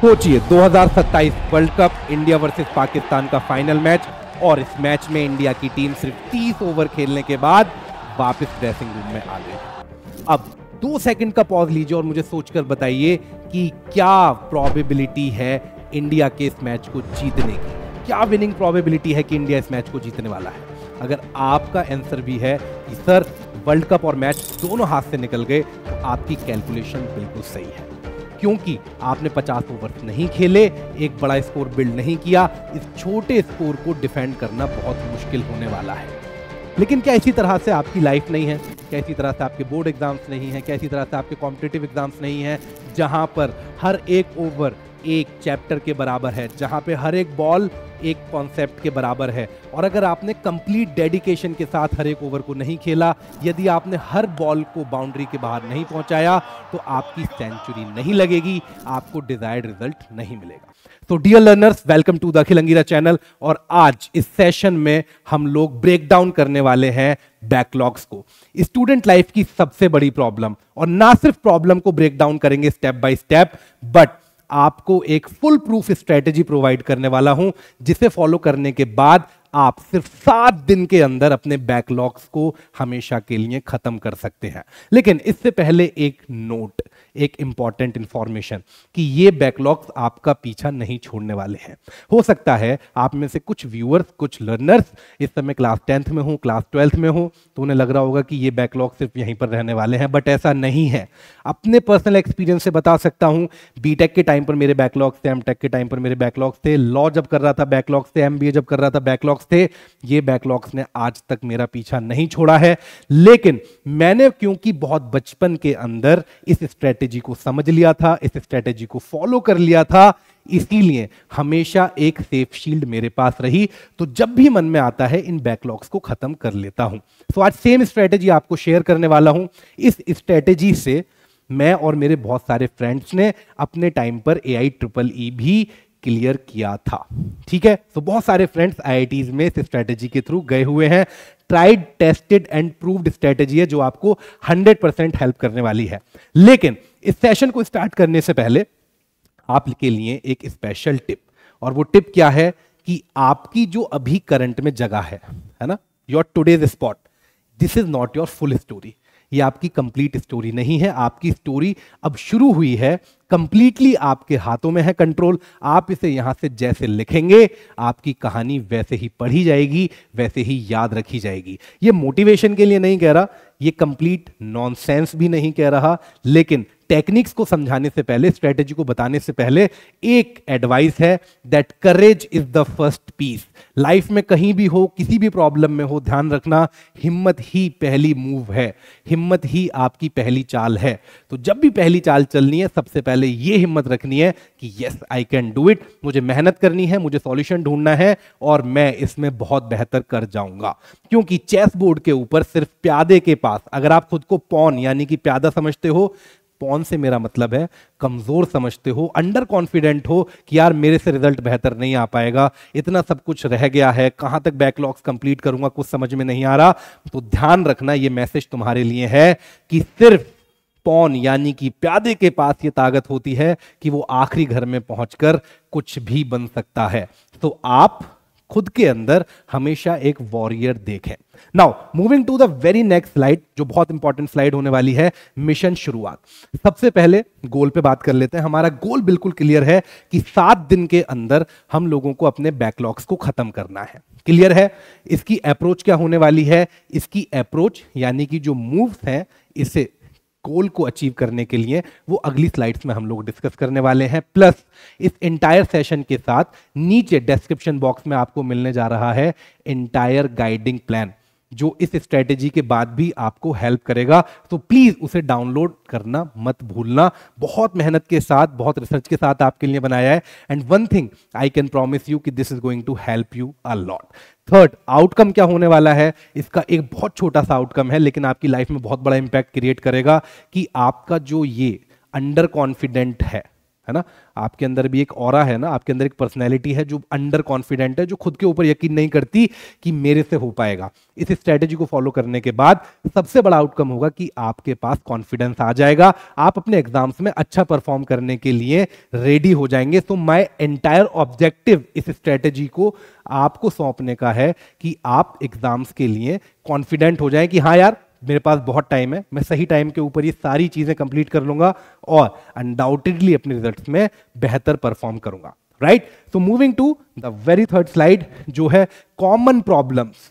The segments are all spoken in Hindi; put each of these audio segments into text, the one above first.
सोचिए 2027 world cup India versus Pakistan का फाइनल मैच, और इस मैच में इंडिया की टीम सिर्फ 30 ओवर खेलने के बाद वापस ड्रेसिंग रूम में आ गई। अब 2 सेकंड का पॉज लीजिए और मुझे सोचकर बताइए कि क्या प्रोबेबिलिटी है इंडिया के इस मैच को जीतने की, क्या विनिंग प्रोबेबिलिटी है कि इंडिया इस मैच को जीतने वाला है। अगर आपका आंसर भी है कि सर वर्ल्ड कप और मैच दोनों हाथ से निकल गए, तो आपकी कैलकुलेशन बिल्कुल सही है, क्योंकि आपने 50 ओवर नहीं खेले, एक बड़ा स्कोर बिल्ड नहीं किया। इस छोटे स्कोर को डिफेंड करना बहुत मुश्किल होने वाला है। लेकिन क्या इसी तरह से आपकी लाइफ नहीं है? क्या इसी तरह से आपके बोर्ड एग्जाम्स नहीं है? क्या इसी तरह से आपके कॉम्पिटिटिव एग्जाम्स नहीं है, जहां पर हर एक ओवर एक चैप्टर के बराबर है, जहां पे हर एक बॉल एक कॉन्सेप्ट के बराबर है? और अगर आपने कंप्लीट डेडिकेशन के साथ हर एक ओवर को नहीं खेला, यदि आपने हर बॉल को बाउंड्री के बाहर नहीं पहुंचाया, तो आपकी सेंचुरी नहीं लगेगी, आपको डिजायर्ड रिजल्ट नहीं मिलेगा। तो dear learners, welcome to the Akhil Angira channel. और आज इस सेशन में हम लोग ब्रेक डाउन करने वाले हैं बैकलॉग्स को, स्टूडेंट लाइफ की सबसे बड़ी प्रॉब्लम। और ना सिर्फ प्रॉब्लम को ब्रेक डाउन करेंगे स्टेप बाय स्टेप, बट आपको एक फुल प्रूफ स्ट्रेटेजी प्रोवाइड करने वाला हूं, जिसे फॉलो करने के बाद आप सिर्फ 7 दिन के अंदर अपने बैकलॉग्स को हमेशा के लिए खत्म कर सकते हैं। लेकिन इससे पहले एक नोट, एक इंपॉर्टेंट इंफॉर्मेशन, कि ये बैकलॉग्स आपका पीछा नहीं छोड़ने वाले हैं। हो सकता है आप में से कुछ व्यूअर्स, कुछ लर्नर्स इस समय क्लास 10th में हो, क्लास 12th में हो, तो उन्हें लग रहा होगा कि ये बैकलॉग सिर्फ यहीं पर रहने वाले हैं, बट ऐसा नहीं है। अपने पर्सनल एक्सपीरियंस से बता सकता हूं, बीटेक के टाइम पर मेरे बैकलॉग्स थे, एमटेक के टाइम पर मेरे बैकलॉग्स थे, लॉ जब कर रहा था बैकलॉग्स थे, एमबीए जब कर रहा था बैकलॉग्स थे। ये बैकलॉग्स ने आज तक मेरा पीछा नहीं छोड़ा है। लेकिन मैंने क्योंकि बहुत बचपन के अंदर इस स्ट्रेटेजी को समझ लिया था, इस स्ट्रेटेजी को फॉलो कर लिया था, इसीलिए हमेशा एक सेफ शील्ड मेरे पास रही। तो जब भी मन में आता है इन बैकलॉग्स को खत्म कर लेता हूं। तो आज सेम स्ट्रेटेजी आपको शेयर करने वाला हूं। इस स्ट्रेटेजी से मैं और मेरे बहुत सारे फ्रेंड्स ने अपने टाइम पर AIEEE भी क्लियर किया था। ठीक है, तो बहुत सारे फ्रेंड्स IITs में इस स्ट्रेटेजी के थ्रू गए हुए हैं। Tried, tested and proved strategy है, जो आपको 100% हेल्प करने वाली है। लेकिन इस सेशन को स्टार्ट करने से पहले आपके लिए एक स्पेशल टिप, और वो टिप क्या है कि आपकी जो अभी करंट में जगह है ना, your today's spot, this is not your full story. ये आपकी कंप्लीट स्टोरी नहीं है। आपकी स्टोरी अब शुरू हुई है, कंप्लीटली आपके हाथों में है कंट्रोल। आप इसे यहां से जैसे लिखेंगे, आपकी कहानी वैसे ही पढ़ी जाएगी, वैसे ही याद रखी जाएगी। ये मोटिवेशन के लिए नहीं कह रहा, ये कंप्लीट नॉनसेंस भी नहीं कह रहा, लेकिन टेक्निक्स को समझाने से पहले, स्ट्रेटेजी को बताने से पहले एक एडवाइस है, that courage is the first piece. Life में कहीं भी हो, किसी भी प्रॉब्लम में हो, ध्यान रखना, हिम्मत ही पहली मूव है, हिम्मत ही आपकी पहली चाल है। तो जब भी पहली चाल चलनी है, सबसे पहले ये हिम्मत रखनी है कि yes I can do it, मुझे मेहनत करनी है, मुझे सॉल्यूशन ढूंढना है, और मैं इसमें बहुत बेहतर कर जाऊंगा। क्योंकि चेस बोर्ड के ऊपर सिर्फ प्यादे के पास, अगर आप खुद को पॉन यानी कि प्यादा समझते हो, पॉन से मेरा मतलब है कमजोर समझते हो, अंडर कॉन्फिडेंट हो कि यार मेरे से रिजल्ट बेहतर नहीं आ पाएगा, इतना सब कुछ रह गया है, कहां तक बैकलॉग्स कंप्लीट करूंगा, कुछ समझ में नहीं आ रहा, तो ध्यान रखना, ये मैसेज तुम्हारे लिए है कि सिर्फ पॉन यानी कि प्यादे के पास ये ताकत होती है कि वो आखिरी घर में पहुंचकर कुछ भी बन सकता है। तो आप खुद के अंदर हमेशा एक वॉरियर देखें। Now moving to the very next slide, जो बहुत इंपॉर्टेंट स्लाइड होने वाली है, मिशन शुरुआत। सबसे पहले गोल पे बात कर लेते हैं। हमारा गोल बिल्कुल क्लियर है कि 7 दिन के अंदर हम लोगों को अपने बैकलॉग्स को खत्म करना है। क्लियर है? इसकी अप्रोच क्या होने वाली है? इसकी अप्रोच यानी कि जो मूव्स हैं, इसे गोल को अचीव करने के लिए वो अगली स्लाइड्स में हम लोग डिस्कस करने वाले हैं। प्लस इस एंटायर सेशन के साथ नीचे डिस्क्रिप्शन बॉक्स में आपको मिलने जा रहा है एंटायर गाइडिंग प्लान, जो इस स्ट्रेटेजी के बाद भी आपको हेल्प करेगा। तो प्लीज उसे डाउनलोड करना मत भूलना। बहुत मेहनत के साथ, बहुत रिसर्च के साथ आपके लिए बनाया है। And one thing I can promise you कि this is going to help you a lot. Third, outcome क्या होने वाला है? इसका एक बहुत छोटा सा आउटकम है, लेकिन आपकी लाइफ में बहुत बड़ा इंपैक्ट क्रिएट करेगा कि आपका जो ये अंडर कॉन्फिडेंट है, है ना। आपके अंदर भी एक ऑरा है ना, आपके अंदर एक पर्सनैलिटी है जो अंडर कॉन्फिडेंट है, जो खुद के ऊपर यकीन नहीं करती कि मेरे से हो पाएगा। इस स्ट्रेटेजी को फॉलो करने के बाद सबसे बड़ा आउटकम होगा कि आपके पास कॉन्फिडेंस आ जाएगा, आप अपने एग्जाम्स में अच्छा परफॉर्म करने के लिए रेडी हो जाएंगे। सो माय एंटायर ऑब्जेक्टिव इस स्ट्रेटेजी को आपको सौंपने का है कि आप एग्जाम्स के लिए कॉन्फिडेंट हो जाएं कि हाँ यार मेरे पास बहुत टाइम है, मैं सही टाइम के ऊपर ये सारी चीजें कंप्लीट कर लूंगा और अनडाउटेडली अपने रिजल्ट्स में बेहतर परफॉर्म करूंगा। Right, so moving to the very third slide जो है कॉमन प्रॉब्लम्स।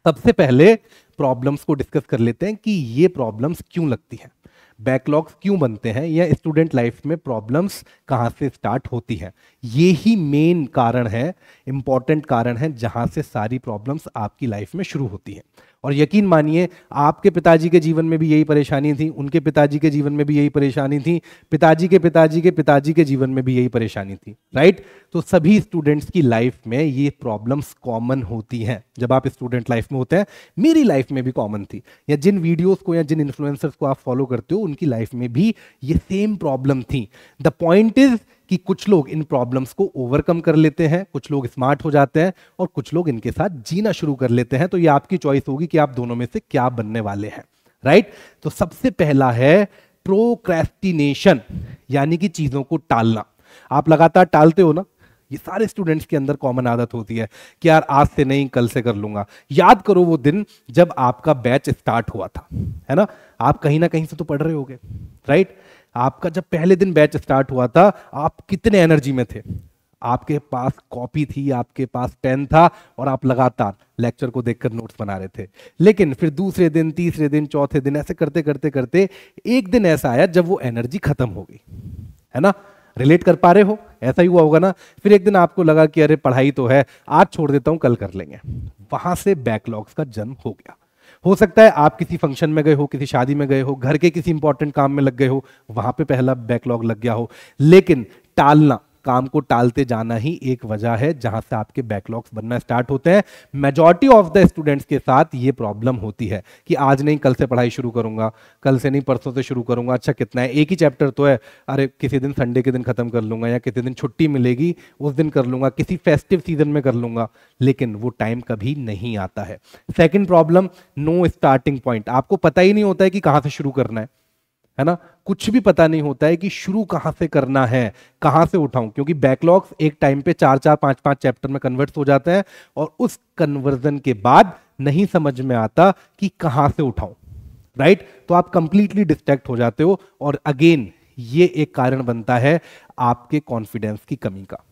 सबसे पहले प्रॉब्लम्स को डिस्कस कर लेते हैं कि ये प्रॉब्लम्स क्यों लगती हैं, बैकलॉग्स क्यों बनते हैं, या स्टूडेंट लाइफ में प्रॉब्लम्स कहां से स्टार्ट होती हैं। ये ही मेन कारण है, इंपॉर्टेंट कारण है जहां से सारी प्रॉब्लम्स आपकी लाइफ में शुरू होती हैं। और यकीन मानिए आपके पिताजी के जीवन में भी यही परेशानी थी, उनके पिताजी के जीवन में भी यही परेशानी थी, पिताजी के पिताजी के पिताजी के जीवन में भी यही परेशानी थी। राइट, तो सभी स्टूडेंट्स की लाइफ में ये प्रॉब्लम्स कॉमन होती हैं जब आप स्टूडेंट लाइफ में होते हैं। मेरी लाइफ में भी कॉमन थी, या जिन वीडियोस को या जिन इन्फ्लुएंसर्स को आप फॉलो करते हो उनकी लाइफ में भी ये सेम प्रॉब्लम थी। द पॉइंट इज कि कुछ लोग इन प्रॉब्लम्स को ओवरकम कर लेते हैं, कुछ लोग स्मार्ट हो जाते हैं और कुछ लोग इनके साथ जीना शुरू कर लेते हैं। तो ये आपकी चॉइस होगी कि आप दोनों में से क्या बनने वाले हैं। राइट, तो सबसे पहला है प्रोक्रेस्टिनेशन, यानी कि चीजों को टालना। आप लगातार टालते हो ना, ये सारे स्टूडेंट्स के अंदर कॉमन आदत होती है कि यार आज से नहीं कल से कर लूंगा। याद करो वो दिन जब आपका बैच स्टार्ट हुआ था, है ना, आप कहीं ना कहीं से तो पढ़ रहे होगे। राइट, आपका जब पहले दिन बैच स्टार्ट हुआ था आप कितने एनर्जी में थे, आपके पास कॉपी थी, आपके पास पेन था और आप लगातार लेक्चर को देखकर नोट्स बना रहे थे। लेकिन फिर दूसरे दिन, तीसरे दिन, चौथे दिन ऐसे करते करते करते एक दिन ऐसा आया जब वो एनर्जी खत्म हो गई, है ना। रिलेट कर पा रहे हो, ऐसा ही हुआ होगा ना। फिर एक दिन आपको लगा कि अरे पढ़ाई तो है, आज छोड़ देता हूं कल कर लेंगे। वहां से बैकलॉग्स का जन्म हो गया। हो सकता है आप किसी फंक्शन में गए हो, किसी शादी में गए हो, घर के किसी इंपॉर्टेंट काम में लग गए हो, वहां पे पहला बैकलॉग लग गया हो। लेकिन टालना, काम को टालते जाना ही एक वजह है जहां से आपके बैकलॉग्स बनना स्टार्ट होते हैं। मेजॉरिटी ऑफ द स्टूडेंट्स के साथ ये प्रॉब्लम होती है कि आज नहीं कल से पढ़ाई शुरू करूंगा, कल से नहीं परसों से शुरू करूंगा। अच्छा कितना है, एक ही चैप्टर तो है, अरे किसी दिन संडे के दिन खत्म कर लूंगा, या किसी दिन छुट्टी मिलेगी उस दिन कर लूंगा, किसी फेस्टिव सीजन में कर लूंगा। लेकिन वो टाइम कभी नहीं आता है। Second problem, no starting point. आपको पता ही नहीं होता है कि कहां से शुरू करना है ना, कुछ भी पता नहीं होता है कि शुरू कहां से करना है, कहां से उठाऊं, क्योंकि बैकलॉग्स एक टाइम पे 4-4, 5-5 चैप्टर में कन्वर्ट हो जाते हैं और उस कन्वर्जन के बाद नहीं समझ में आता कि कहां से उठाऊं। राइट, तो आप कंप्लीटली डिस्ट्रैक्ट हो जाते हो और अगेन ये एक कारण बनता है आपके कॉन्फिडेंस की कमी का।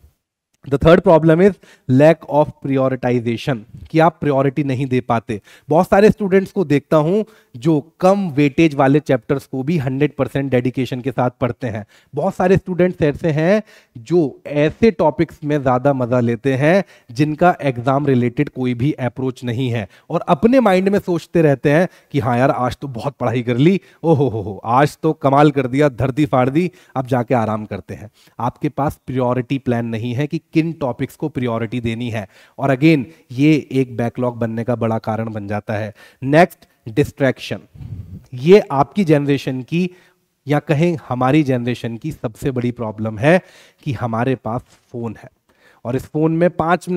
The third problem is lack of prioritisation, कि आप प्रायोरिटी नहीं दे पाते। बहुत सारे स्टूडेंट्स को देखता हूं जो कम वेटेज वाले चैप्टर्स को भी 100% डेडिकेशन के साथ पढ़ते हैं। बहुत सारे स्टूडेंट्स ऐसे हैं जो ऐसे टॉपिक्स में ज्यादा मजा लेते हैं जिनका एग्जाम रिलेटेड कोई भी अप्रोच नहीं है, और अपने माइंड में सोचते रहते हैं कि हाँ यार आज तो बहुत पढ़ाई कर ली, ओहो हो आज तो कमाल कर दिया, धरती फाड़ दी, अब जाके आराम करते हैं। आपके पास प्रायोरिटी प्लान नहीं है कि किन टॉपिक्स को प्रायोरिटी देनी है, और अगेन ये एक बैकलॉग बनने का बड़ा कारण बन जाता है। Next, distraction. ये आपकी जनरेशन की, या कहें हमारी जनरेशन की सबसे बड़ी प्रॉब्लम है कि हमारे पास फोन है और इस फोन में 5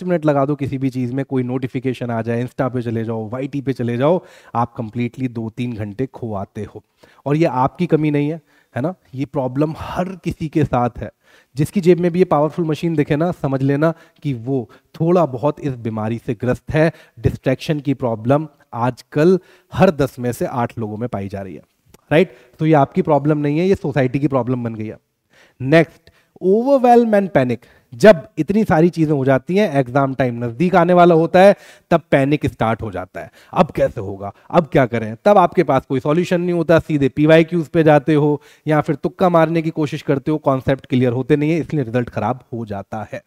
मिनट लगा दो किसी भी चीज में, कोई नोटिफिकेशन आ जाए, इंस्टा पे चले जाओ, वाईटी पे चले जाओ, आप कंप्लीटली 2-3 घंटे खोआते हो। और ये आपकी कमी नहीं है ना, ये प्रॉब्लम हर किसी के साथ है। जिसकी जेब में भी ये पावरफुल मशीन दिखे ना, समझ लेना कि वो थोड़ा बहुत इस बीमारी से ग्रस्त है। डिस्ट्रैक्शन की प्रॉब्लम आजकल हर 10 में से 8 लोगों में पाई जा रही है। राइट, तो ये आपकी प्रॉब्लम नहीं है, ये सोसाइटी की प्रॉब्लम बन गई है। Next, overwhelm and panic. जब इतनी सारी चीजें हो जाती हैं, एग्जाम टाइम नजदीक आने वाला होता है, तब पैनिक स्टार्ट हो जाता है। अब कैसे होगा, अब क्या करें, तब आपके पास कोई सॉल्यूशन नहीं होता, सीधे PYQs पे जाते हो या फिर तुक्का मारने की कोशिश करते हो, कॉन्सेप्ट क्लियर होते नहीं है, इसलिए रिजल्ट खराब हो जाता है।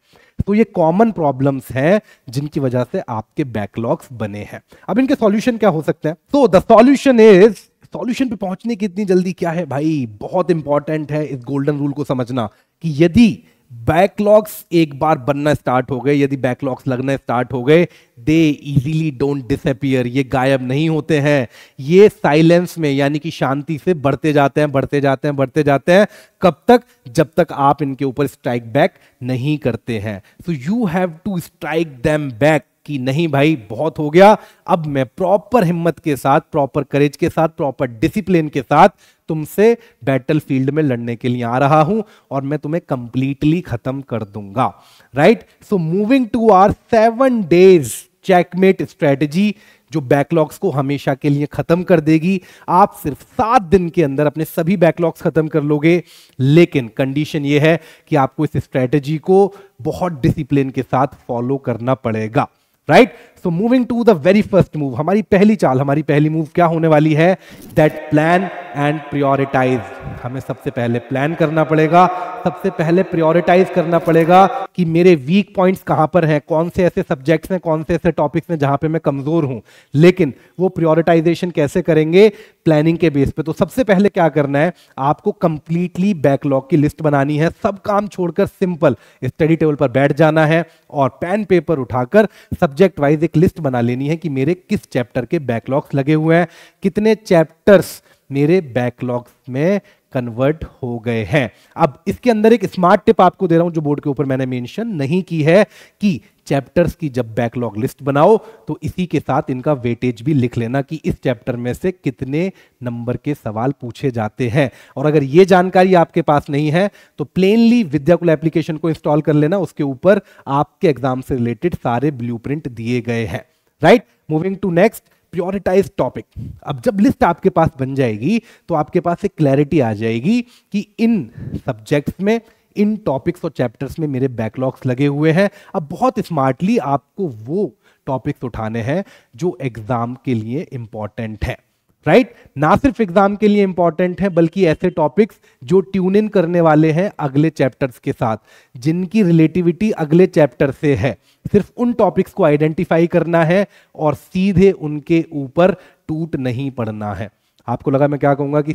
तो ये कॉमन प्रॉब्लम्स हैं जिनकी वजह से आपके बैकलॉग्स बने हैं। अब इनके सॉल्यूशन क्या हो सकते हैं? तो द सॉल्यूशन इज, सॉल्यूशन पे पहुंचने की इतनी जल्दी क्या है भाई, बहुत इंपॉर्टेंट है इस गोल्डन रूल को समझना कि यदि बैकलॉग्स एक बार बनना स्टार्ट हो गए, यदि बैकलॉग्स लगना स्टार्ट हो गए, दे इजीली डोंट डिसअपियर, ये गायब नहीं होते हैं, ये साइलेंस में यानी कि शांति से बढ़ते जाते हैं, बढ़ते जाते हैं, बढ़ते जाते हैं। कब तक? जब तक आप इनके ऊपर स्ट्राइक बैक नहीं करते हैं। So you have to strike them back कि नहीं भाई बहुत हो गया, अब मैं प्रॉपर हिम्मत के साथ, प्रॉपर करेज के साथ, प्रॉपर डिसिप्लिन के साथ तुमसे बैटल फील्ड में लड़ने के लिए आ रहा हूं और मैं तुम्हें कंप्लीटली खत्म कर दूंगा। Right? So moving to our 7 days checkmate strategy, जो बैकलॉग्स को हमेशा के लिए खत्म कर देगी। आप सिर्फ 7 दिन के अंदर अपने सभी बैकलॉग्स खत्म कर लोगे, लेकिन कंडीशन यह है कि आपको इस स्ट्रेटजी को बहुत डिसिप्लिन के साथ फॉलो करना पड़ेगा। Right? So moving to the very first move, हमारी पहली चाल, हमारी पहली मूव क्या होने वाली है? That plan and prioritise. हमें सबसे पहले प्लान करना पड़ेगा, सबसे पहले प्रियोरिटाइज करना पड़ेगा कि मेरे वीक पॉइंट्स कहां पर हैं, कौन से ऐसे सब्जेक्ट्स हैं, कौन से ऐसे टॉपिक्स हैं जहां पे मैं कमजोर हूं। लेकिन वो प्रियोरिटाइजेशन कैसे करेंगे? प्लानिंग के बेस पे। तो सबसे पहले क्या करना है? आपको कंप्लीटली बैकलॉग की लिस्ट बनानी है, सब काम छोड़कर सिंपल स्टडी टेबल पर बैठ जाना है और पेन पेपर उठाकर सब्जेक्ट वाइज एक लिस्ट बना लेनी है कि मेरे किस चैप्टर के बैकलॉग्स लगे हुए हैं, कितने चैप्टर्स मेरे बैकलॉग्स में कन्वर्ट हो गए हैं। अब इसके अंदर एक स्मार्ट टिप आपको दे रहा हूं जो बोर्ड के ऊपर मैंने मेंशन नहीं की है, कि चैप्टर्स की जब बैकलॉग लिस्ट बनाओ तो इसी के साथ इनका वेटेज भी लिख लेना कि इस चैप्टर में से कितने नंबर के सवाल पूछे जाते हैं। और अगर यह जानकारी आपके पास नहीं है तो प्लेनली विद्याकुल एप्लीकेशन को इंस्टॉल कर लेना, उसके ऊपर आपके एग्जाम से रिलेटेड सारे ब्लूप्रिंट दिए गए हैं। Right? Moving to next, prioritise topic. अब जब लिस्ट आपके पास बन जाएगी तो आपके पास एक क्लैरिटी आ जाएगी कि इन सब्जेक्ट्स में, इन टॉपिक्स और चैप्टर्स में मेरे बैकलॉग्स लगे हुए हैं। अब बहुत स्मार्टली आपको वो टॉपिक्स उठाने हैं जो एग्जाम के लिए इंपॉर्टेंट है। राइट? ना सिर्फ एग्जाम के लिए इंपॉर्टेंट है बल्कि ऐसे टॉपिक्स जो ट्यून इन करने वाले हैं अगले चैप्टर्स के साथ, जिनकी रिलेटिविटी अगले चैप्टर से है। सिर्फ उन टॉपिक्स को आइडेंटिफाई करना है और सीधे उनके ऊपर टूट नहीं पड़ना है। आपको लगा मैं क्या कहूंगा कि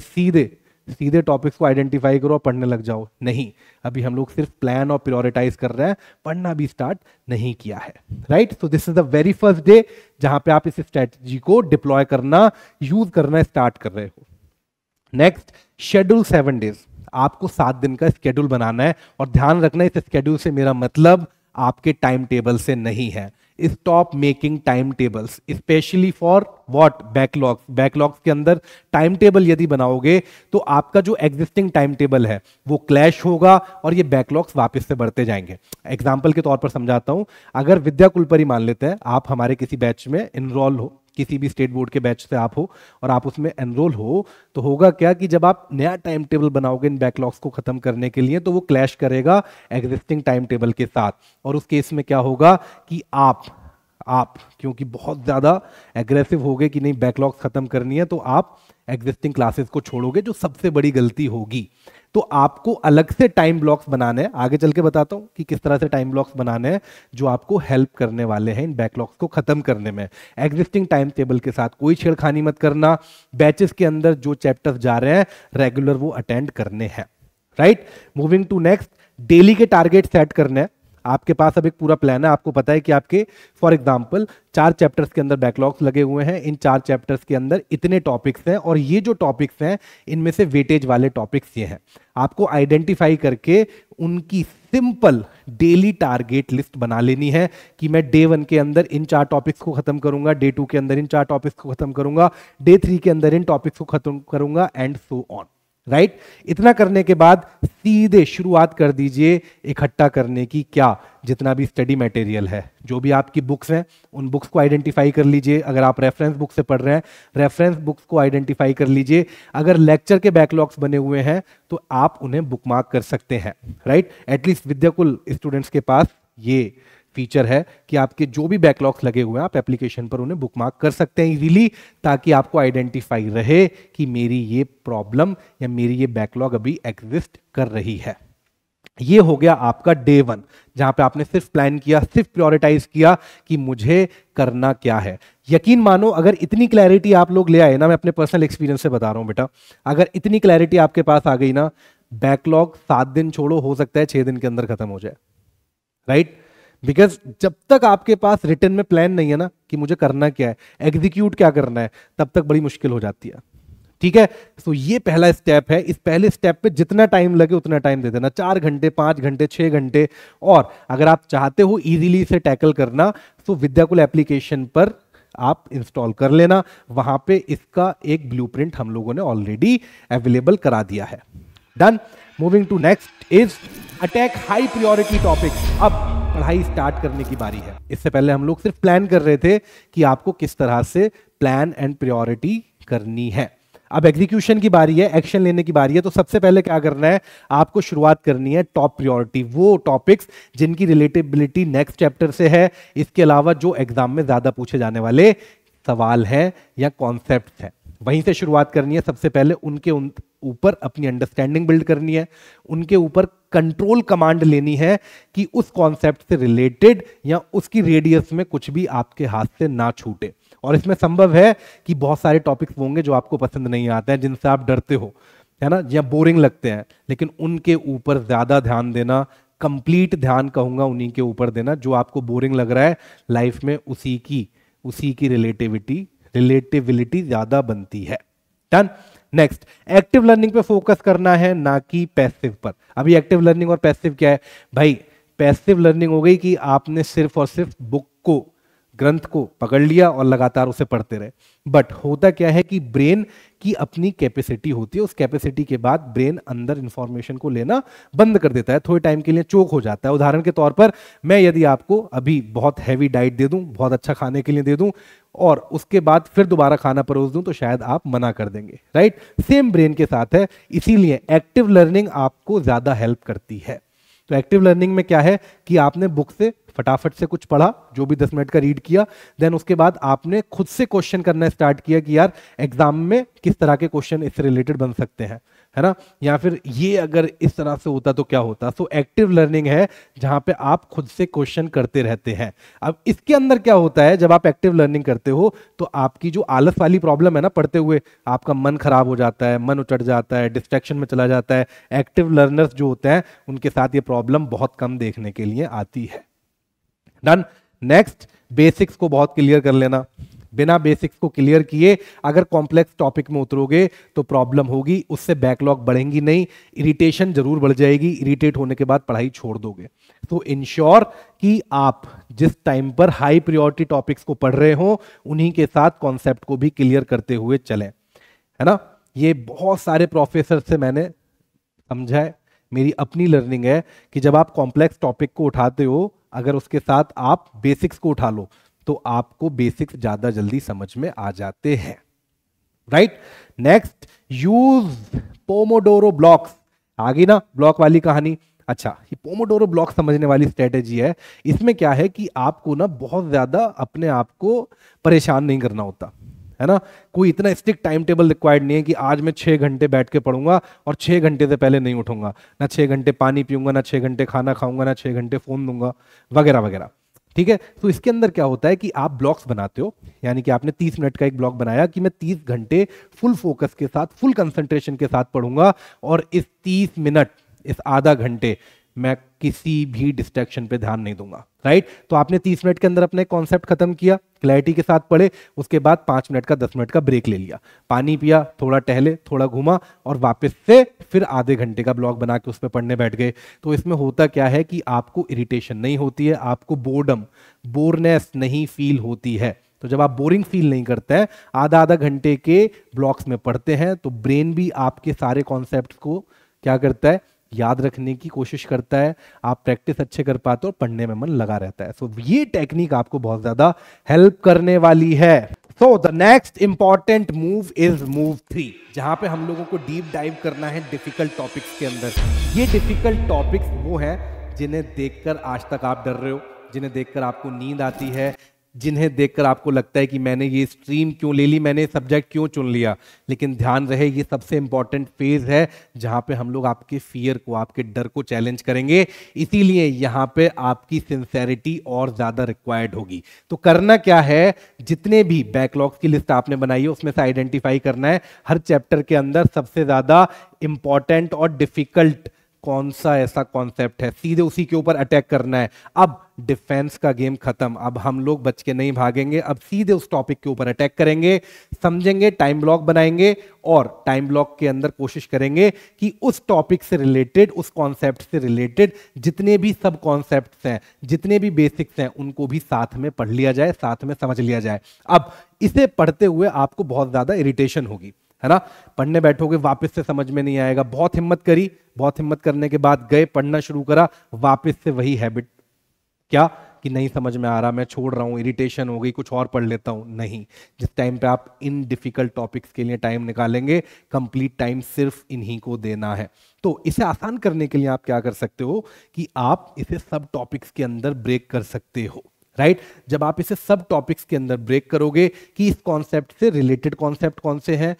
सीधे टॉपिक्स को आइडेंटिफाई करो और पढ़ने लग जाओ? नहीं, अभी हम लोग सिर्फ प्लान और प्रायोरिटाइज कर रहे हैं, पढ़ना भी स्टार्ट नहीं किया है। Right? So this is the very first day जहां पे आप इस स्ट्रेटजी को डिप्लॉय करना, यूज करना स्टार्ट कर रहे हो। Next, schedule 7 days. आपको 7 दिन का स्केड्यूल बनाना है और ध्यान रखना इस स्केड्यूल से मेरा मतलब आपके टाइम टेबल से नहीं है। Stop making time tables, specially for what? Backlogs. Backlogs के अंदर टाइम टेबल यदि बनाओगे तो आपका जो एग्जिस्टिंग टाइम टेबल है वो क्लैश होगा और ये बैकलॉग्स वापस से बढ़ते जाएंगे। एग्जाम्पल के तौर पर समझाता हूं, अगर विद्याकुल पर ही मान लेते हैं आप हमारे किसी बैच में एनरोल हो, किसी भी स्टेट बोर्ड के बैच से आप हो और आप उसमें एनरोल हो, तो होगा क्या कि जब आप नया टाइम टेबल बनाओगे इन बैकलॉग्स को खत्म करने के लिए तो वो क्लैश करेगा एग्जिस्टिंग टाइम टेबल के साथ। और उस केस में क्या होगा कि आप क्योंकि बहुत ज्यादा एग्रेसिव हो गए कि नहीं बैकलॉग्स खत्म करनी है, तो आप एग्जिस्टिंग क्लासेस को छोड़ोगे, जो सबसे बड़ी गलती होगी। तो आपको अलग से टाइम ब्लॉक्स बनाने हैं, आगे चल के बताता हूं कि किस तरह से टाइम ब्लॉक्स बनाने हैं जो आपको हेल्प करने वाले हैं इन बैकलॉग्स को खत्म करने में। एग्जिस्टिंग टाइम टेबल के साथ कोई छेड़खानी मत करना, बैचेस के अंदर जो चैप्टर्स जा रहे हैं रेगुलर वो अटेंड करने हैं। Right? Moving to next, daily के टारगेट सेट करने हैं। आपके पास अब एक पूरा प्लान है, आपको पता है कि आपके फॉर एग्जांपल 4 चैप्टर्स के अंदर बैकलॉग्स लगे हुए हैं, इन 4 चैप्टर्स के अंदर इतने टॉपिक्स हैं और ये जो टॉपिक्स हैं इनमें से वेटेज वाले टॉपिक्स ये हैं। आपको आइडेंटिफाई करके उनकी सिंपल डेली टारगेट लिस्ट बना लेनी है कि मैं डे 1 के अंदर इन 4 टॉपिक्स को खत्म करूंगा, डे 2 के अंदर इन 4 टॉपिक्स को खत्म करूंगा, डे 3 के अंदर इन टॉपिक्स को खत्म करूंगा एंड सो ऑन। राइट? इतना करने के बाद सीधे शुरुआत कर दीजिए इकट्ठा करने की, क्या? जितना भी स्टडी मटेरियल है, जो भी आपकी बुक्स हैं उन बुक्स को आइडेंटिफाई कर लीजिए। अगर आप रेफरेंस बुक से पढ़ रहे हैं, रेफरेंस बुक्स को आइडेंटिफाई कर लीजिए। अगर लेक्चर के बैकलॉग्स बने हुए हैं तो आप उन्हें बुकमार्क कर सकते हैं। राइट? एटलीस्ट विद्याकुल स्टूडेंट्स के पास ये फीचर है कि आपके जो भी बैकलॉग्स लगे हुए हैं आप एप्लीकेशन पर उन्हें बुकमार्क कर सकते हैं इजीली, ताकि आपको आइडेंटिफाई रहे कि मेरी ये प्रॉब्लम या मेरी ये बैकलॉग अभी एग्जिस्ट कर रही है। ये हो गया आपका डे 1, जहां पे आपने सिर्फ प्लान किया, सिर्फ प्रायोरिटाइज किया कि मुझे करना क्या है। यकीन मानो अगर इतनी क्लैरिटी आप लोग ले आए ना, मैं अपने पर्सनल एक्सपीरियंस से बता रहा हूं बेटा, अगर इतनी क्लैरिटी आपके पास आ गई ना, बैकलॉग 7 दिन छोड़ो, हो सकता है 6 दिन के अंदर खत्म हो जाए, राइट? बिकॉज जब तक आपके पास रिटर्न में प्लान नहीं है ना कि मुझे करना क्या है, एग्जीक्यूट क्या करना है, तब तक बड़ी मुश्किल हो जाती है, ठीक है? तो ये पहला स्टेप है। इस पहले स्टेप पे जितना टाइम लगे उतना टाइम दे देना, 4 घंटे, 5 घंटे, 6 घंटे। और अगर आप चाहते हो इजीली इसे टैकल करना, तो विद्याकुल एप्लीकेशन पर आप इंस्टॉल कर लेना, वहां पे इसका एक ब्लूप्रिंट हम लोगों ने ऑलरेडी अवेलेबल करा दिया है। Done. Moving to next is attack high priority topics. अब पढ़ाई स्टार्ट करने की बारी है। इससे पहले हम लोग सिर्फ प्लान कर रहे थे कि आपको किस तरह से प्लान एंड प्रायोरिटी करनी है। अब एग्जीक्यूशन की बारी है, एक्शन लेने की बारी है। तो सबसे पहले क्या करना है, आपको शुरुआत करनी है टॉप प्रायोरिटी, वो टॉपिक्स जिनकी रिलेटेबिलिटी नेक्स्ट चैप्टर से है, इसके अलावा जो एग्जाम में ज्यादा पूछे जाने वाले सवाल हैं या कॉन्सेप्ट हैं, वहीं से शुरुआत करनी है। सबसे पहले उनके ऊपर अपनी अंडरस्टैंडिंग बिल्ड करनी है, उनके ऊपर कंट्रोल कमांड लेनी है कि उस कॉन्सेप्ट से रिलेटेड या उसकी रेडियस में कुछ भी आपके हाथ से ना छूटे। और इसमें संभव है कि बहुत सारे टॉपिक्स होंगे जो आपको पसंद नहीं आते हैं, जिनसे आप डरते हो, है ना, या बोरिंग लगते हैं, लेकिन उनके ऊपर ज्यादा ध्यान देना, कंप्लीट ध्यान कहूंगा उन्हीं के ऊपर देना। जो आपको बोरिंग लग रहा है लाइफ में, उसी की रिलेटिविलिटी ज्यादा बनती है। डन। नेक्स्ट, एक्टिव लर्निंग पे फोकस करना है, ना कि पैसिव पर। अभी एक्टिव लर्निंग और पैसिव क्या है भाई? पैसिव लर्निंग हो गई कि आपने सिर्फ और सिर्फ बुक को, ग्रंथ को पकड़ लिया और लगातार उसे पढ़ते रहे। बट होता क्या है कि ब्रेन की अपनी कैपेसिटी होती है, उस कैपेसिटी के बाद ब्रेन अंदर इंफॉर्मेशन को लेना बंद कर देता है, थोड़े टाइम के लिए चोक हो जाता है। उदाहरण के तौर पर मैं यदि आपको अभी बहुत हैवी डाइट दे दूं, बहुत अच्छा खाने के लिए दे दूं, और उसके बाद फिर दोबारा खाना परोस दूं, तो शायद आप मना कर देंगे, राइट? सेम ब्रेन के साथ है, इसीलिए एक्टिव लर्निंग आपको ज्यादा हेल्प करती है। तो एक्टिव लर्निंग में क्या है कि आपने बुक से फटाफट से कुछ पढ़ा, जो भी 10 मिनट का रीड किया, देन उसके बाद आपने खुद से क्वेश्चन करना स्टार्ट किया कि यार एग्जाम में किस तरह के क्वेश्चन इससे रिलेटेड बन सकते हैं, है ना, या फिर ये अगर इस तरह से होता तो क्या होता। सो एक्टिव लर्निंग है जहां पे आप खुद से क्वेश्चन करते रहते हैं। अब इसके अंदर क्या होता है, जब आप एक्टिव लर्निंग करते हो तो आपकी जो आलस वाली प्रॉब्लम है ना, पढ़ते हुए आपका मन खराब हो जाता है, मन उचट जाता है, डिस्ट्रैक्शन में चला जाता है, एक्टिव लर्नर्स जो होते हैं उनके साथ ये प्रॉब्लम बहुत कम देखने के लिए आती है। डन। नेक्स्ट, बेसिक्स को बहुत क्लियर कर लेना। बिना बेसिक्स को क्लियर किए अगर कॉम्प्लेक्स टॉपिक में उतरोगे तो प्रॉब्लम होगी, उससे बैकलॉग बढ़ेंगी नहीं, इरिटेशन जरूर बढ़ जाएगी, इरिटेट होने के बाद पढ़ाई छोड़ दोगे। तो इंश्योर कि आप जिस टाइम पर हाई प्रायोरिटी टॉपिक्स को पढ़ रहे हो उन्हीं के साथ कॉन्सेप्ट को भी क्लियर करते हुए चलें, है ना। ये बहुत सारे प्रोफेसर से मैंने समझा है, मेरी अपनी लर्निंग है कि जब आप कॉम्प्लेक्स टॉपिक को उठाते हो, अगर उसके साथ आप बेसिक्स को उठा लो तो आपको बेसिक्स ज्यादा जल्दी समझ में आ जाते हैं, right. Next, use pomodoro blocks. आ गई ना ब्लॉक वाली कहानी। अच्छा, ये पोमोडोरो ब्लॉक समझने वाली स्ट्रेटेजी है। इसमें क्या है कि आपको ना बहुत ज्यादा अपने आप को परेशान नहीं करना होता, है ना। कोई इतना स्ट्रिक्ट टाइम टेबल रिक्वायर्ड नहीं है कि आज मैं 6 घंटे बैठ के पढ़ूंगा और 6 घंटे से पहले नहीं उठूंगा, ना 6 घंटे पानी पीऊंगा, ना 6 घंटे खाना खाऊंगा, ना 6 घंटे फोन दूंगा, वगैरह वगैरह, ठीक है। तो इसके अंदर क्या होता है कि आप ब्लॉक्स बनाते हो, यानी कि आपने 30 मिनट का एक ब्लॉक बनाया कि मैं 30 घंटे फुल फोकस के साथ, फुल कंसंट्रेशन के साथ पढ़ूंगा, और इस 30 मिनट, इस आधा घंटे मैं किसी भी डिस्ट्रैक्शन पे ध्यान नहीं दूंगा, राइट। तो आपने 30 मिनट के अंदर अपने कॉन्सेप्ट खत्म किया, क्लैरिटी के साथ पढ़े, उसके बाद 5 मिनट का 10 मिनट का ब्रेक ले लिया, पानी पिया, थोड़ा टहले, थोड़ा घूमा, और वापस से फिर आधे घंटे का ब्लॉक बना के उस पर पढ़ने बैठ गए। तो इसमें होता क्या है कि आपको इरिटेशन नहीं होती है, आपको बोरनेस नहीं फील होती है। तो जब आप बोरिंग फील नहीं करते हैं, आधा घंटे के ब्लॉक्स में पढ़ते हैं, तो ब्रेन भी आपके सारे कॉन्सेप्ट को क्या करता है, याद रखने की कोशिश करता है, आप प्रैक्टिस अच्छे कर पाते हो और पढ़ने में मन लगा रहता है। सो ये टेक्निक आपको बहुत ज्यादा हेल्प करने वाली है। So the next important move is move 3, जहां पे हम लोगों को डीप डाइव करना है डिफिकल्ट टॉपिक्स के अंदर। ये डिफिकल्ट टॉपिक्स वो हैं जिन्हें देखकर आज तक आप डर रहे हो, जिन्हें देखकर आपको नींद आती है, जिन्हें देखकर आपको लगता है कि मैंने ये स्ट्रीम क्यों ले ली, मैंने सब्जेक्ट क्यों चुन लिया, लेकिन ध्यान रहे ये सबसे इंपॉर्टेंट फेज है जहां पे हम लोग आपके फियर को, आपके डर को चैलेंज करेंगे। इसीलिए यहां पे आपकी सिंसेरिटी और ज्यादा रिक्वायर्ड होगी। तो करना क्या है, जितने भी बैकलॉग्स की लिस्ट आपने बनाई है उसमें से आइडेंटिफाई करना है हर चैप्टर के अंदर सबसे ज्यादा इंपॉर्टेंट और डिफिकल्ट कौन सा ऐसा कॉन्सेप्ट है, सीधे उसी के ऊपर अटैक करना है। अब डिफेंस का गेम खत्म, अब हम लोग बच के नहीं भागेंगे, अब सीधे उस टॉपिक के ऊपर अटैक करेंगे, समझेंगे, टाइम ब्लॉक बनाएंगे और टाइम ब्लॉक के अंदर कोशिश करेंगे कि उस टॉपिक से रिलेटेड, उस कॉन्सेप्ट से रिलेटेड जितने भी सब कॉन्सेप्ट्स हैं, जितने भी बेसिक्स हैं, उनको भी साथ में पढ़ लिया जाए, साथ में समझ लिया जाए। अब इसे पढ़ते हुए आपको बहुत ज्यादा इरिटेशन होगी, है ना, पढ़ने बैठोगे वापस से समझ में नहीं आएगा। बहुत हिम्मत करी, बहुत हिम्मत करने के बाद गए, पढ़ना शुरू करा, वापस से वही हैबिट, क्या कि नहीं समझ में आ रहा, मैं छोड़ रहा हूं, इरिटेशन हो गई, कुछ और पढ़ लेता हूं। नहीं, जिस टाइम पे आप इन डिफिकल्ट टॉपिक्स के लिए टाइम निकालेंगे, कंप्लीट टाइम सिर्फ इन्हीं को देना है। तो इसे आसान करने के लिए आप क्या कर सकते हो कि आप इसे सब टॉपिक्स के अंदर ब्रेक कर सकते हो, राइट। जब आप इसे सब टॉपिक्स के अंदर ब्रेक करोगे कि इस कॉन्सेप्ट से रिलेटेड कॉन्सेप्ट कौन से हैं,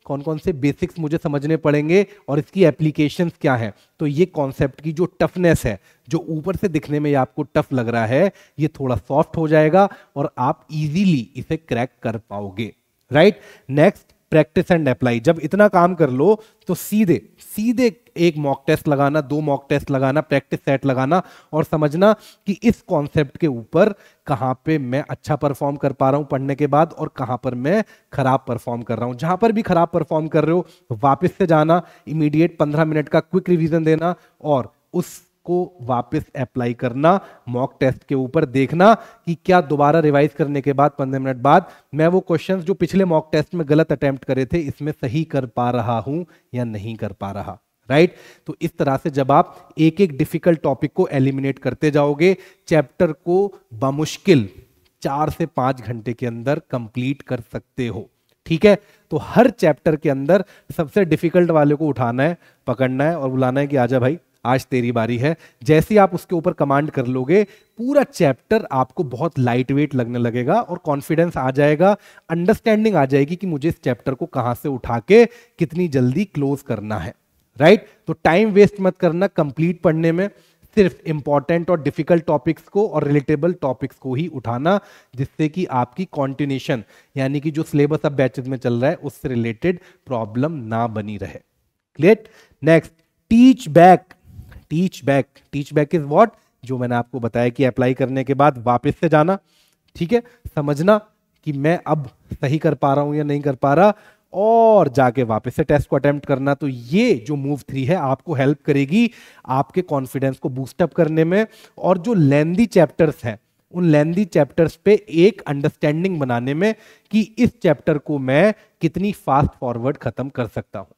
कौन कौन से बेसिक्स मुझे समझने पड़ेंगे और इसकी एप्लीकेशंस क्या हैं, तो ये कॉन्सेप्ट की जो टफनेस है, जो ऊपर से दिखने में ये आपको टफ लग रहा है, ये थोड़ा सॉफ्ट हो जाएगा और आप इजीली इसे क्रैक कर पाओगे, right. Next, practice and apply. जब इतना काम कर लो तो सीधे सीधे एक मॉक टेस्ट लगाना, 2 मॉक टेस्ट लगाना, प्रैक्टिस सेट लगाना और समझना कि इस कॉन्सेप्ट के ऊपर कहां पे मैं अच्छा परफॉर्म कर पा रहा हूं पढ़ने के बाद और कहां पर मैं खराब परफॉर्म कर रहा हूं। जहां पर भी खराब परफॉर्म कर रहे हो वापस से जाना, इमीडिएट 15 मिनट का क्विक रिवीजन देना और उस को वापस अप्लाई करना, मॉक टेस्ट के ऊपर देखना कि क्या दोबारा रिवाइज करने के बाद 15 मिनट बाद मैं वो क्वेश्चंस जो पिछले मॉक टेस्ट में गलत अटेम्प्ट करे थे इसमें सही कर पा रहा हूं या नहीं कर पा रहा, राइट। तो इस तरह से जब आप एक एक डिफिकल्ट टॉपिक को एलिमिनेट करते जाओगे, चैप्टर को बमुश्किल 4 से 5 घंटे के अंदर कंप्लीट कर सकते हो, ठीक है। तो हर चैप्टर के अंदर सबसे डिफिकल्ट वाले को उठाना है, पकड़ना है और बुलाना है कि आजा भाई, आज तेरी बारी है। जैसे ही आप उसके ऊपर कमांड कर लोगे, पूरा चैप्टर आपको बहुत लाइट वेट लगने लगेगा और कॉन्फिडेंस आ जाएगा, अंडरस्टैंडिंग आ जाएगी कि मुझे इस चैप्टर को कहां से उठा के कितनी जल्दी क्लोज करना है, राइट। तो टाइम वेस्ट मत करना कंप्लीट पढ़ने में, सिर्फ इंपॉर्टेंट और डिफिकल्ट टॉपिक्स को और रिलेटेबल टॉपिक्स को ही उठाना, जिससे कि आपकी कॉन्टिन्यूशन यानी कि जो सिलेबस अब बैचेस में चल रहा है उससे रिलेटेड प्रॉब्लम ना बनी रहे। Clear. Next, teach back. Teach back is what, जो मैंने आपको बताया कि अप्लाई करने के बाद वापस से जाना, ठीक है, समझना कि मैं अब सही कर पा रहा हूं या नहीं कर पा रहा और जाके वापस से टेस्ट को अटेम्प्ट करना। तो ये जो मूव 3 है आपको हेल्प करेगी आपके कॉन्फिडेंस को बूस्ट अप करने में और जो लेंदी चैप्टर्स हैं उन लेंदी चैप्टर्स पे एक अंडरस्टैंडिंग बनाने में कि इस चैप्टर को मैं कितनी फास्ट फॉरवर्ड खत्म कर सकता हूं।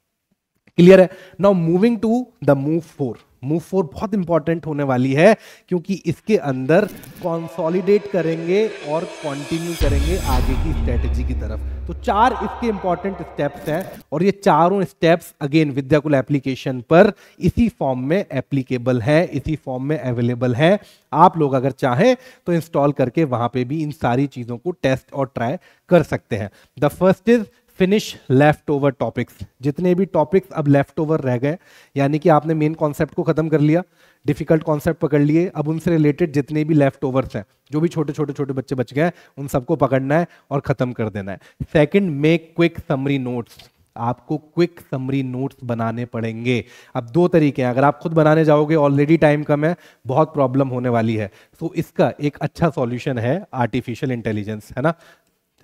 क्लियर है। Now moving to the move 4। Move 4 बहुत इंपॉर्टेंट होने वाली है क्योंकि इसके अंदर कंसोलिडेट करेंगे और कंटिन्यू करेंगे आगे की स्ट्रेटेजी की तरफ। तो 4 इसके इंपॉर्टेंट स्टेप्स हैं और ये चारों स्टेप्स अगेन विद्याकुल एप्लीकेशन पर इसी फॉर्म में एप्लीकेबल है, इसी फॉर्म में अवेलेबल है। आप लोग अगर चाहें तो इंस्टॉल करके वहां पे भी इन सारी चीजों को टेस्ट और ट्राई कर सकते हैं। The first is finish left over topics. जितने भी टॉपिक्स अब लेफ्ट ओवर रह गए, यानी कि आपने मेन कॉन्सेप्ट को खत्म कर लिया, डिफिकल्ट कॉन्सेप्ट पकड़ लिए, अब उनसे रिलेटेड जितने भी लेफ्ट ओवर्स हैं, जो भी छोटे छोटे बच्चे बच गए, उन सबको पकड़ना है और खत्म कर देना है। Second, make quick summary notes. आपको क्विक समरी नोट्स बनाने पड़ेंगे। अब 2 तरीके हैं, अगर आप खुद बनाने जाओगे ऑलरेडी टाइम कम है, बहुत प्रॉब्लम होने वाली है। तो इसका एक अच्छा सॉल्यूशन है आर्टिफिशियल इंटेलिजेंस, है ना।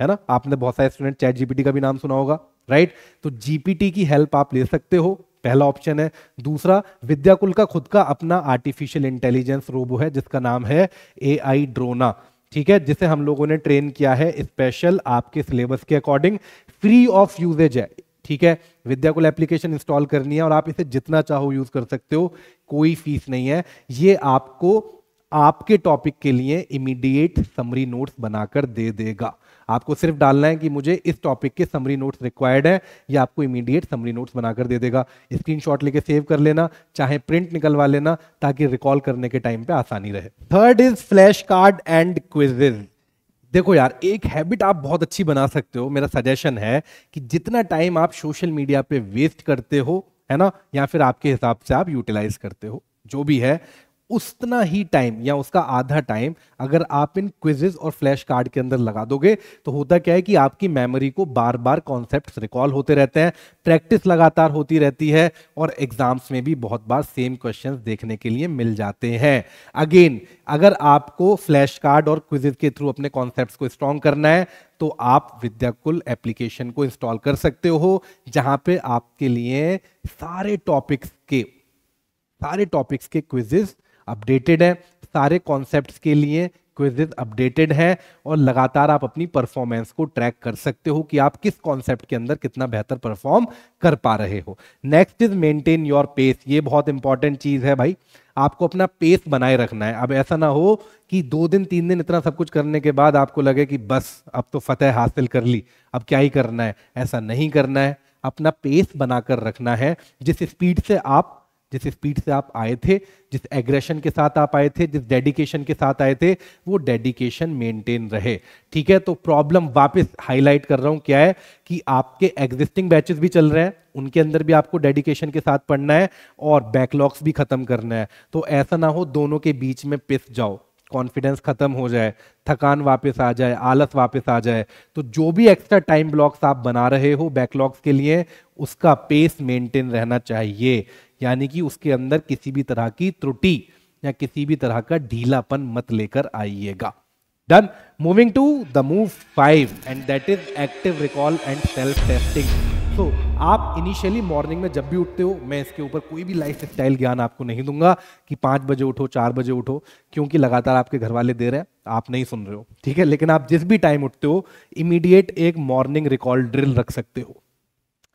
आपने बहुत सारे स्टूडेंट चैट जीपीटी का भी नाम सुना होगा, राइट। तो जीपीटी की हेल्प आप ले सकते हो, पहला ऑप्शन है। दूसरा, विद्याकुल का खुद का अपना आर्टिफिशियल इंटेलिजेंस रोबो है जिसका नाम है AI ड्रोना, ठीक है, जिसे हम लोगों ने ट्रेन किया है स्पेशल आपके सिलेबस के अकॉर्डिंग। फ्री ऑफ यूजेज है, ठीक है। विद्याकुल एप्लीकेशन इंस्टॉल करनी है और आप इसे जितना चाहो यूज कर सकते हो, कोई फीस नहीं है। ये आपको आपके टॉपिक के लिए इमीडिएट समरी नोट्स बनाकर दे देगा। आपको सिर्फ डालना है कि मुझे इस टॉपिक के समरी नोट्स रिक्वायर्ड है, या आपको इमीडिएट समरी नोट्स बनाकर दे देगा। स्क्रीनशॉट लेके सेव कर लेना, चाहे प्रिंट निकलवा लेना, ताकि रिकॉल करने के टाइम पे आसानी रहे। Third is flash card and quizzes. देखो यार, एक हैबिट आप बहुत अच्छी बना सकते हो। मेरा सजेशन है कि जितना टाइम आप सोशल मीडिया पे वेस्ट करते हो, है ना, या फिर आपके हिसाब से आप यूटिलाइज करते हो, जो भी है, उतना ही टाइम या उसका आधा टाइम अगर आप इन क्विजेस और फ्लैश कार्ड के अंदर लगा दोगे, तो होता क्या है कि आपकी मेमोरी को बार बार कॉन्सेप्ट्स रिकॉल होते रहते हैं, प्रैक्टिस लगातार होती रहती है, और एग्जाम्स में भी बहुत बार सेम क्वेश्चंस देखने के लिए मिल जाते हैं। अगेन, अगर आपको फ्लैश कार्ड और क्विजेस के थ्रू अपने कॉन्सेप्ट्स को स्ट्रॉन्ग करना है, तो आप विद्याकुल एप्लीकेशन को इंस्टॉल कर सकते हो, जहां पे आपके लिए सारे टॉपिक्स के क्विजेस अपडेटेड है, सारे कॉन्सेप्ट्स के लिए क्विजेस अपडेटेड है, और लगातार आप अपनी परफॉर्मेंस को ट्रैक कर सकते हो कि आप किस कॉन्सेप्ट के अंदर कितना बेहतर परफॉर्म कर पा रहे हो। Next is maintain your pace. ये बहुत इंपॉर्टेंट चीज है भाई, आपको अपना पेस बनाए रखना है। अब ऐसा ना हो कि 2 दिन 3 दिन इतना सब कुछ करने के बाद आपको लगे कि बस अब तो फतेह हासिल कर ली, अब क्या ही करना है। ऐसा नहीं करना है, अपना पेस बनाकर रखना है। जिस स्पीड से आप आए थे, जिस एग्रेशन के साथ आप आए थे, जिस डेडिकेशन के साथ आए थे, वो डेडिकेशन मेंटेन रहे। ठीक है, तो प्रॉब्लम वापस हाईलाइट कर रहा हूं क्या है कि आपके एग्जिस्टिंग बैचेस भी चल रहे हैं, उनके अंदर भी आपको डेडिकेशन के साथ पढ़ना है और बैकलॉग्स भी खत्म करना है। तो ऐसा ना हो दोनों के बीच में पिस जाओ, कॉन्फिडेंस खत्म हो जाए, थकान वापस आ जाए, आलस वापस आ जाए। तो जो भी एक्स्ट्रा टाइम ब्लॉक्स आप बना रहे हो बैकलॉग्स के लिए, उसका पेस मेंटेन रहना चाहिए, यानी कि उसके अंदर किसी भी तरह की त्रुटि या किसी भी तरह का ढीलापन मत लेकर आइएगा। Done. Moving to the move 5 and that is active recall and self testing. तो आप इनिशियली मॉर्निंग में जब भी उठते हो, मैं इसके ऊपर कोई भी लाइफ स्टाइल ज्ञान आपको नहीं दूंगा कि 5 बजे उठो, 4 बजे उठो, क्योंकि लगातार आपके घर वाले दे रहे हैं, आप नहीं सुन रहे हो। ठीक है, लेकिन आप जिस भी टाइम उठते हो, इमीडिएट एक मॉर्निंग रिकॉल ड्रिल रख सकते हो।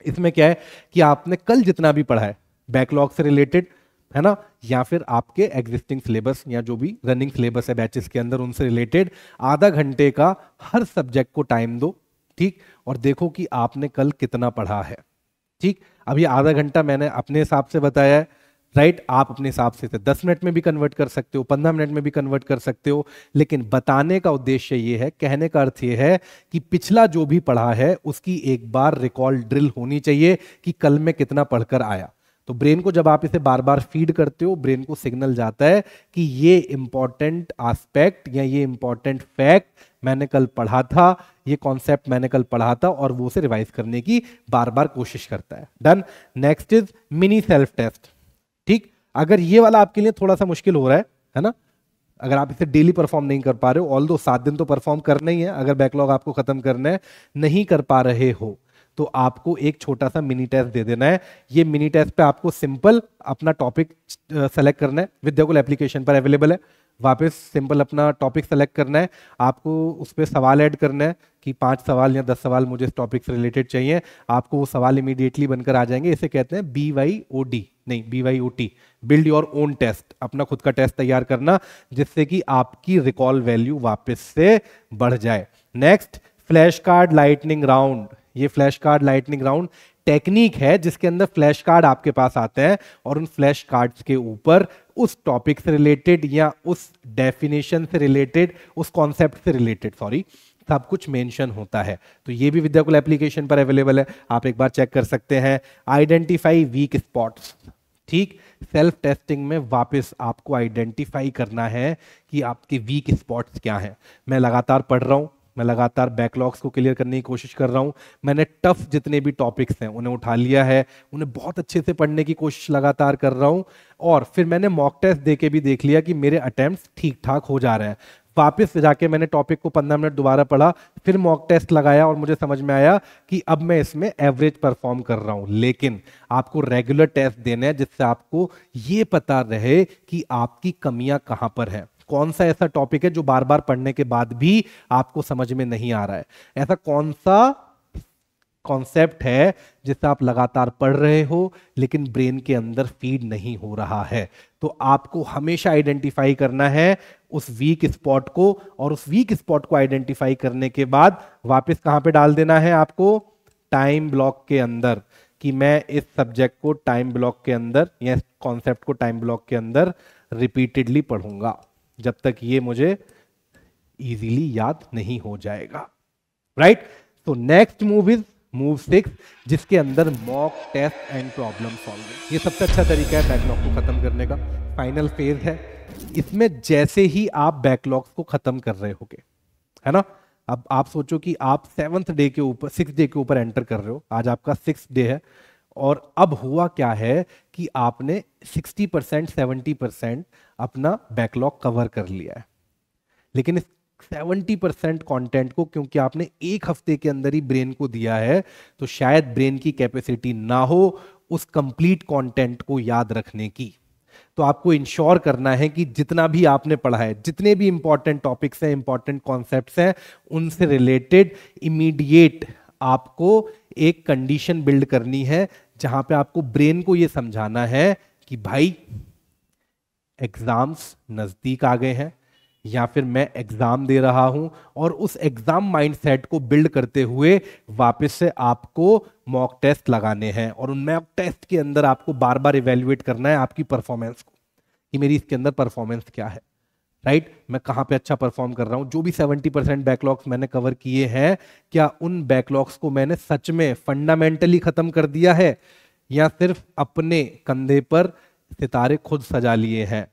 इसमें क्या है कि आपने कल जितना भी पढ़ा है बैकलॉग से रिलेटेड, है ना, या फिर आपके एग्जिस्टिंग सिलेबस या जो भी रनिंग सिलेबस है बैचेस के अंदर, उनसे रिलेटेड आधा घंटे का हर सब्जेक्ट को टाइम दो। ठीक, और देखो कि आपने कल कितना पढ़ा है। ठीक, अब ये आधा घंटा मैंने अपने हिसाब से बताया है, राइट। आप अपने हिसाब से 10 मिनट में भी कन्वर्ट कर सकते हो, 15 मिनट में भी कन्वर्ट कर सकते हो, लेकिन बताने का उद्देश्य ये है, कहने का अर्थ ये है कि पिछला जो भी पढ़ा है उसकी एक बार रिकॉल ड्रिल होनी चाहिए कि कल मैं कितना पढ़कर आया। तो ब्रेन को जब आप इसे बार बार फीड करते हो, ब्रेन को सिग्नल जाता है कि ये इंपॉर्टेंट एस्पेक्ट या ये इंपॉर्टेंट फैक्ट मैंने कल पढ़ा था, ये कॉन्सेप्ट मैंने कल पढ़ा था, और वो उसे रिवाइज करने की बार बार कोशिश करता है। Done. Next is mini self test. ठीक, अगर ये वाला आपके लिए थोड़ा सा मुश्किल हो रहा है ना, अगर आप इसे डेली परफॉर्म नहीं कर पा रहे हो, ऑल दो 7 दिन तो परफॉर्म करना ही है, अगर बैकलॉग आपको खत्म करना है, नहीं कर पा रहे हो, तो आपको एक छोटा सा मिनी टेस्ट दे देना है। ये मिनी टेस्ट पे आपको सिंपल अपना टॉपिक सेलेक्ट करना है, विद्याकुल एप्लीकेशन पर अवेलेबल है। वापस सिंपल अपना टॉपिक सेलेक्ट करना है, आपको उस पर सवाल ऐड करना है कि 5 सवाल या 10 सवाल मुझे इस टॉपिक से रिलेटेड चाहिए। आपको वो सवाल इमीडिएटली बनकर आ जाएंगे। इसे कहते हैं BYOD, नहीं BYOT, build your own test. अपना खुद का टेस्ट तैयार करना, जिससे कि आपकी रिकॉल वैल्यू वापस से बढ़ जाए। Next, flash card lightning round. ये flash card lightning round technique है जिसके अंदर फ्लैश कार्ड आपके पास आते हैं, और उन फ्लैश कार्ड्स के ऊपर उस टॉपिक से रिलेटेड या उस डेफिनेशन से रिलेटेड, उस कॉन्सेप्ट से रिलेटेड सब कुछ मेंशन होता है। तो ये भी विद्याकुल एप्लीकेशन पर अवेलेबल है, आप एक बार चेक कर सकते हैं। Identify weak spots. ठीक, सेल्फ टेस्टिंग में वापस आपको आइडेंटिफाई करना है कि आपके वीक स्पॉट्स क्या हैं। मैं लगातार पढ़ रहा हूं, मैं लगातार बैकलॉग्स को क्लियर करने की कोशिश कर रहा हूं, मैंने टफ जितने भी टॉपिक्स हैं उन्हें उठा लिया है, उन्हें बहुत अच्छे से पढ़ने की कोशिश लगातार कर रहा हूं, और फिर मैंने मॉक टेस्ट देके भी देख लिया कि मेरे अटेम्प्ट्स ठीक ठाक हो जा रहे हैं। वापस जाके मैंने टॉपिक को 15 मिनट दोबारा पढ़ा, फिर मॉक टेस्ट लगाया, और मुझे समझ में आया कि अब मैं इसमें एवरेज परफॉर्म कर रहा हूं। लेकिन आपको रेगुलर टेस्ट देने हैं जिससे आपको ये पता रहे कि आपकी कमियां कहां पर हैं। कौन सा ऐसा टॉपिक है जो बार बार पढ़ने के बाद भी आपको समझ में नहीं आ रहा है, ऐसा कौन सा कॉन्सेप्ट है जिसे आप लगातार पढ़ रहे हो लेकिन ब्रेन के अंदर फीड नहीं हो रहा है, तो आपको हमेशा आइडेंटिफाई करना है उस वीक स्पॉट को, और उस वीक स्पॉट को आइडेंटिफाई करने के बाद वापस कहां पे डाल देना है आपको, टाइम ब्लॉक के अंदर, कि मैं इस सब्जेक्ट को टाइम ब्लॉक के अंदर या इस कॉन्सेप्ट को टाइम ब्लॉक के अंदर रिपीटेडली पढ़ूंगा जब तक ये मुझे इजीली याद नहीं हो जाएगा, राइट। तो नेक्स्ट मूव इज मूव 6, जिसके अंदर mock test and problem solving. ये सबसे अच्छा तरीका है बैकलॉग को खत्म करने का, फाइनल फेज है। इसमें जैसे ही आप बैकलॉग्स को खत्म कर रहे होगे, है ना, अब आप सोचो कि आप 7th डे के ऊपर 6th डे के ऊपर एंटर कर रहे हो, आज आपका 6th डे है, और अब हुआ क्या है कि आपने 60% 70% अपना बैकलॉग कवर कर लिया है, लेकिन इस 70% कंटेंट को क्योंकि आपने एक हफ्ते के अंदर ही ब्रेन को दिया है, तो शायद ब्रेन की कैपेसिटी ना हो उस कंप्लीट कंटेंट को याद रखने की। तो आपको इंश्योर करना है कि जितना भी आपने पढ़ा है, जितने भी इंपॉर्टेंट टॉपिक्स हैं, इंपॉर्टेंट कॉन्सेप्ट्स हैं, उनसे रिलेटेड इमीडिएट आपको एक कंडीशन बिल्ड करनी है जहां पे आपको ब्रेन को यह समझाना है कि भाई एग्जाम्स नजदीक आ गए हैं, या फिर मैं एग्जाम दे रहा हूं, और उस एग्जाम माइंडसेट को बिल्ड करते हुए वापस से आपको मॉक टेस्ट लगाने हैं, और उन मॉक टेस्ट के अंदर आपको बार बार इवेल्युएट करना है आपकी परफॉर्मेंस को, कि मेरी इसके अंदर परफॉर्मेंस क्या है, राइट, मैं कहां पे अच्छा परफॉर्म कर रहा हूं। जो भी 70% बैकलॉग्स मैंने कवर किए हैं, क्या उन बैकलॉग्स को मैंने सच में फंडामेंटली खत्म कर दिया है, या सिर्फ अपने कंधे पर सितारे खुद सजा लिए हैं।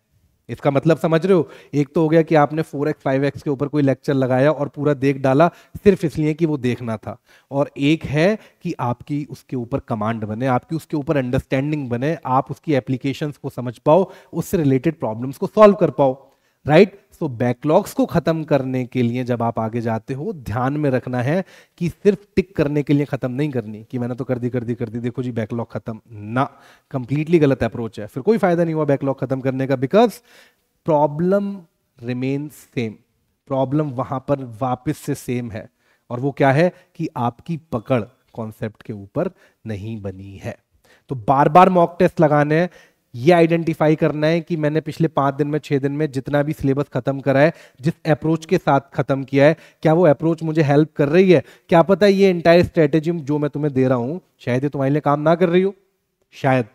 इसका मतलब समझ रहे हो, एक तो हो गया कि आपने 4x 5x के ऊपर कोई लेक्चर लगाया और पूरा देख डाला सिर्फ इसलिए कि वो देखना था, और एक है कि आपकी उसके ऊपर कमांड बने, आपकी उसके ऊपर अंडरस्टैंडिंग बने, आप उसकी एप्लीकेशंस को समझ पाओ, उससे रिलेटेड प्रॉब्लम्स को सॉल्व कर पाओ, राइट। सो बैकलॉग्स को खत्म करने के लिए जब आप आगे जाते हो, ध्यान में रखना है कि सिर्फ टिक करने के लिए खत्म नहीं करनी कि मैंने तो कर दी देखो जी बैकलॉग खत्म, ना, कंप्लीटली गलत अप्रोच है, फिर कोई फायदा नहीं हुआ बैकलॉग खत्म करने का, because problem remains same, problem वहां पर वापस से सेम है, और वो क्या है कि आपकी पकड़ कॉन्सेप्ट के ऊपर नहीं बनी है। तो बार बार मॉक टेस्ट लगाने हैं, ये आइडेंटिफाई करना है कि मैंने पिछले 5 दिन में 6 दिन में जितना भी सिलेबस खत्म करा है, जिस अप्रोच के साथ खत्म किया है, क्या वो अप्रोच मुझे हेल्प कर रही है। क्या पता ये एंटायर स्ट्रेटेजी जो मैं तुम्हें दे रहा हूं शायद ये तुम्हारे लिए काम ना कर रही हो, शायद,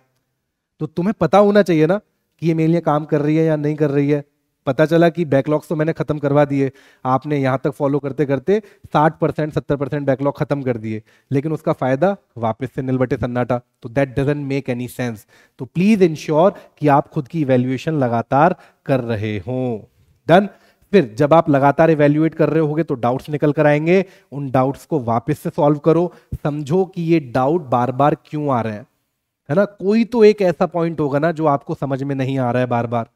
तो तुम्हें पता होना चाहिए ना कि ये मेरे लिए काम कर रही है या नहीं कर रही है। पता चला कि बैकलॉग्स तो मैंने खत्म करवा दिए, आपने यहां तक फॉलो करते करते 60% 70% बैकलॉग खत्म कर दिए, लेकिन उसका फायदा वापस से नीलबटे सन्नाटा, तो that doesn't make any sense. तो प्लीज इंश्योर कि आप खुद की इवैल्यूएशन लगातार कर रहे हो। डन। फिर जब आप लगातार इवैल्यूएट कर रहे होगे तो डाउट्स निकल कर आएंगे, उन डाउट्स को वापस से सॉल्व करो, समझो कि ये डाउट बार बार क्यों आ रहे हैं, है ना। कोई तो एक ऐसा पॉइंट होगा ना जो आपको समझ में नहीं आ रहा है बार बार,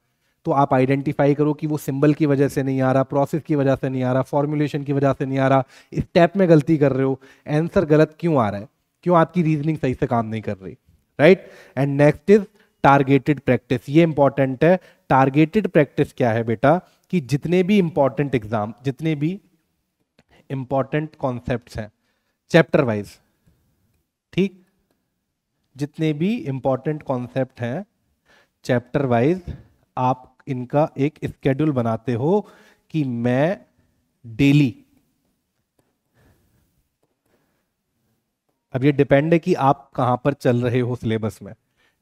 तो आप आइडेंटिफाई करो कि वो सिंबल की वजह से नहीं आ रहा, प्रोसेस की वजह से नहीं आ रहा, फॉर्मुलेशन की वजह से नहीं आ रहा, स्टेप में गलती कर रहे हो, आंसर गलत क्यों आ रहा है, क्यों आपकी रीजनिंग सही से काम नहीं कर रही, right. And next is targeted practice, ये इंपॉर्टेंट है। टारगेटेड प्रैक्टिस क्या है बेटा, कि जितने भी इंपॉर्टेंट एग्जाम, जितने भी इंपॉर्टेंट कॉन्सेप्ट्स हैं चैप्टर वाइज, ठीक, जितने भी इंपॉर्टेंट कॉन्सेप्ट हैं चैप्टर वाइज, आप इनका एक स्केड्यूल बनाते हो कि मैं डेली, अब ये डिपेंड है कि आप कहां पर चल रहे हो सिलेबस में,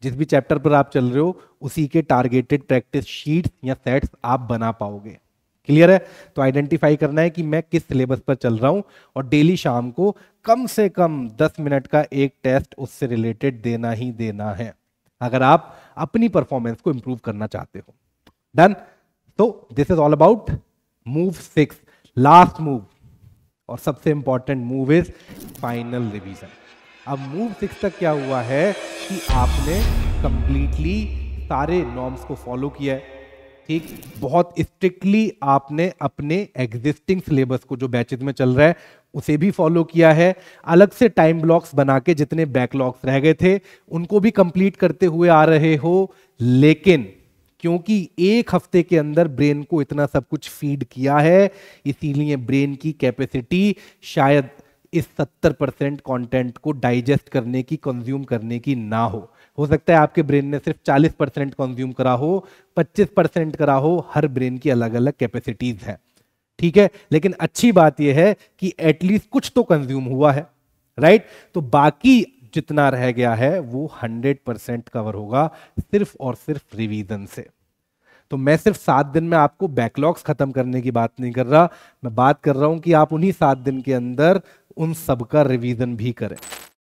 जिस भी चैप्टर पर आप चल रहे हो उसी के टारगेटेड प्रैक्टिस शीट्स या सेट्स आप बना पाओगे। क्लियर है। तो आइडेंटिफाई करना है कि मैं किस सिलेबस पर चल रहा हूं, और डेली शाम को कम से कम 10 मिनट का एक टेस्ट उससे रिलेटेड देना ही देना है, अगर आप अपनी परफॉर्मेंस को इंप्रूव करना चाहते हो। डन। तो this is all about move 6। Last move और सबसे important move is final revision. अब मूव 6 तक क्या हुआ है कि आपने कंप्लीटली सारे नॉर्म्स को फॉलो किया है, ठीक, बहुत स्ट्रिक्टली आपने अपने एग्जिस्टिंग सिलेबस को जो बैचेज में चल रहा है उसे भी फॉलो किया है, अलग से टाइम ब्लॉक्स बना के जितने बैकलॉग्स रह गए थे उनको भी कंप्लीट करते हुए आ रहे हो। लेकिन क्योंकि एक हफ्ते के अंदर ब्रेन को इतना सब कुछ फीड किया है, इसीलिए ब्रेन की कैपेसिटी शायद इस 70% कंटेंट को डाइजेस्ट करने की, कंज्यूम करने की ना हो सकता है आपके ब्रेन ने सिर्फ 40% कंज्यूम करा हो, 25% करा हो, हर ब्रेन की अलग अलग कैपेसिटीज है, ठीक है। लेकिन अच्छी बात यह है कि एटलीस्ट कुछ तो कंज्यूम हुआ है, राइट। तो बाकी जितना रह गया है वो 100% कवर होगा सिर्फ और सिर्फ रिवीजन से। तो मैं सिर्फ 7 दिन में आपको बैकलॉग्स खत्म करने की बात नहीं कर रहा, मैं बात कर रहा हूं कि आप उन्हीं 7 दिन के अंदर उन सब का रिवीजन भी करें।